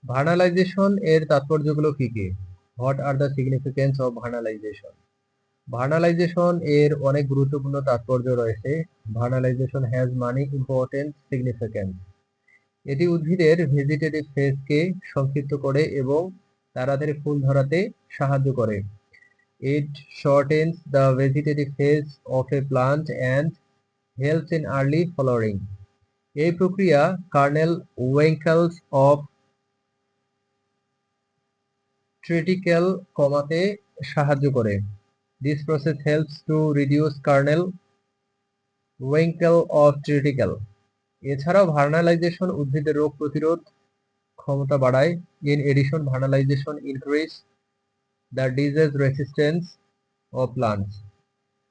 Vernalisation এর তাৎপর্যগুলো কি কি? What are the significance of vernalization? Vernalization এর অনেক গুরুত্বপূর্ণ তাৎপর্য রয়েছে। Vernalization has many important significance. এটি উদ্ভিদের ভেজিটেটিভ ফেজকে সংক্ষিপ্ত করে এবং তাড়াতাড়ি ফুল ধরাতে সাহায্য করে। It shortens the vegetative phase of a plant and helps in early flowering. এই প্রক্রিয়া কার্নেল ওয়েঙ্কেলস অফ ট্রিটিকেল কমাতে সাহায্য করে। This process helps to reduce kernel wrinkle of triticale. এছাড়াও ভার্নালাইজেশন উদ্ভিদের রোগ প্রতিরোধ ক্ষমতা বাড়ায়। In addition vernalization increase the disease resistance of plants.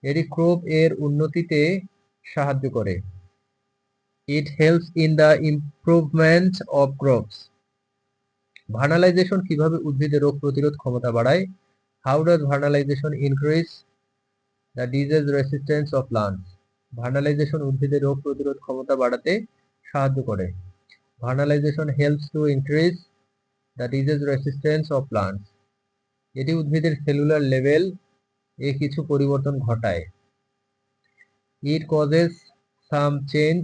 এটি ক্রপ এর উন্নতিতে সাহায্য করে। It helps in the improvement of crops. Vernalization কিভাবে উদ্ভিদের রোগ প্রতিরোধ ক্ষমতা বাড়ায়? How does vernalization increase the disease resistance of plants. Vernalization উদ্ভিদের রোগ প্রতিরোধ ক্ষমতা বাড়াতে সাহায্য করে। Vernalization helps to increase the disease resistance of plants. এটি উদ্ভিদের সেলুলার লেভেল এ কিছু পরিবর্তন ঘটায়। It causes some change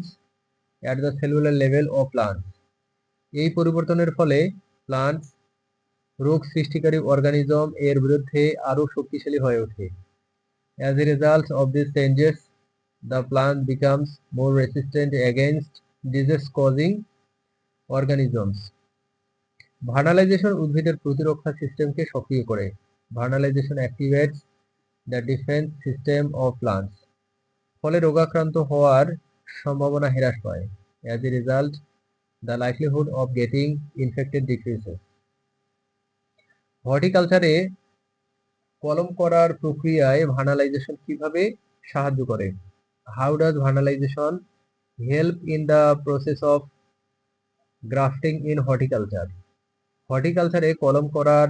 at the cellular level of plants. এই পরিবর্তনের ফলে প্লান্টস রোগ সৃষ্টিকারী অর্গানিজম এর বিরুদ্ধে আরও শক্তিশালী হয়ে ওঠে। As a result of these changes, the plant becomes more resistant against disease-causing organisms. Vernalization উদ্ভিদের প্রতিরক্ষা সিস্টেমকে সক্রিয় করে। Vernalization activates the defence system of plants. ফলে রোগাক্রান্ত হওয়ার সম্ভাবনা হ্রাস পায়। As a result, the likelihood of getting infected decreases. হর্টিকালচারে কলম করার প্রক্রিয়ায় ভার্নালাইজেশন কিভাবে সাহায্য করে? How does vernalization help in the process of grafting in horticulture? হর্টিকালচারে কলম করার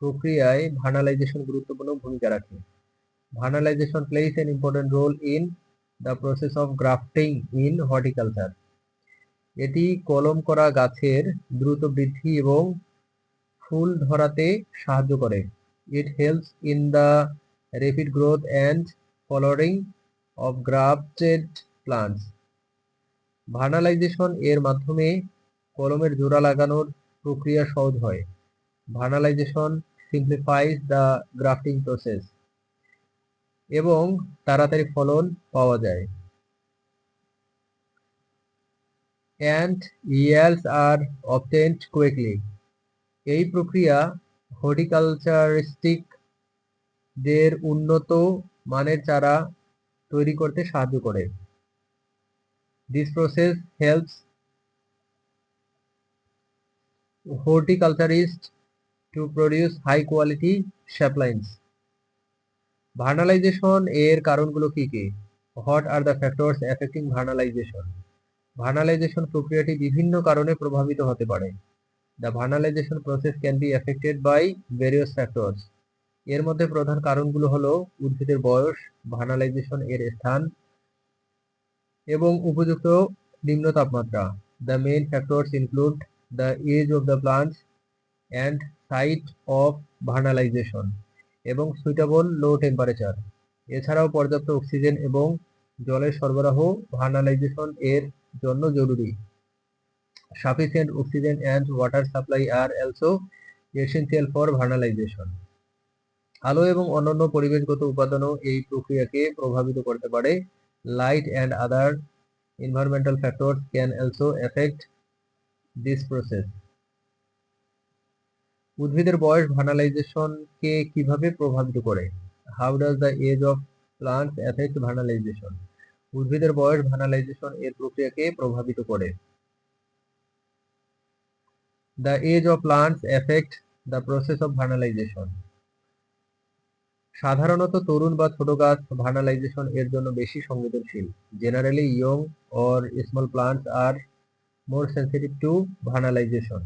প্রক্রিয়ায় ভার্নালাইজেশন গুরুত্বপূর্ণ ভূমিকা রাখে। Vernalization plays an important role in the process of grafting in horticulture. এটি কলম করা গাছের দ্রুত বৃদ্ধি এবং ফুল ধরাতে সাহায্য করে। It helps in the rapid growth and flowering of grafted plants. Vernalization এর মাধ্যমে কলমের জোড়া লাগানোর প্রক্রিয়া সহজ হয়। Vernalization simplifies the grafting process এবং তাড়াতাড়ি ফলন পাওয়া যায়। And yields are obtained quickly. এই প্রক্রিয়া হর্টিকালচারিস্টদের উন্নত মানের চারা তৈরি করতে সাহায্য করে। This process helps horticulturists to produce high quality saplings. Vernalization এর কারণগুলো কি কি? What are the factors affecting vernalization? Vernalization প্রক্রিয়াটি বিভিন্ন কারণে প্রভাবিত হতে পারে। The vernalization process can be affected by various factors. এর মধ্যে প্রধান কারণগুলো হলো উদ্ভিদের বয়স, ভার্নালাইজেশন এর স্থান এবং উপযুক্ত নিম্ন তাপমাত্রা। The main factors include the age of the plants and site of vernalization এবং suitable low temperature। এছাড়াও পর্যাপ্ত অক্সিজেন এবং জলের সরবরাহ ভার্নালাইজেশন এর জন্য জরুরি। Sufficient oxygen and water supply are also essential for vernalization. আলো এবং অন্যান্য পরিবেশগত উপাদানও এই প্রক্রিয়াকে প্রভাবিত করতে পারে। Light and other environmental factors can also affect this process. উদ্ভিদের বয়স ভার্নালাইজেশনকে কিভাবে প্রভাবিত করে? How does the age of plants affect vernalization? উদ্ভিদের বয়স ভার্নালাইজেশন এর প্রক্রিয়াকে প্রভাবিত করে। The age of plants affect the process of vernalization. সাধারণত তরুণ বা ছোট গাছ ভার্নালাইজেশন এর জন্য বেশি সংবেদনশীল। Generally, young or small plants are more sensitive to vernalization.